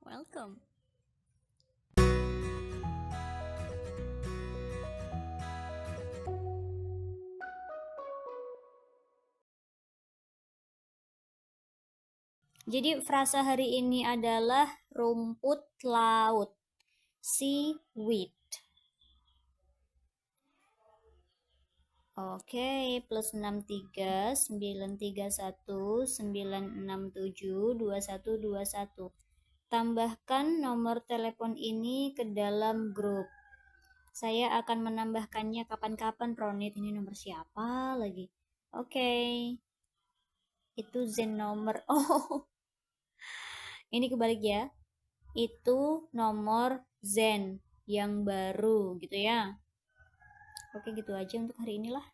Welcome. Jadi frasa hari ini adalah rumput laut. Seaweed. Oke, plus 63 931 967 2121. Tambahkan nomor telepon ini ke dalam grup. Saya akan menambahkannya kapan-kapan, Ronit. Ini nomor siapa lagi? Oke. Itu Zen nomor. Oh, ini kebalik ya. Itu nomor Zen yang baru gitu ya. Oke, gitu aja untuk hari inilah.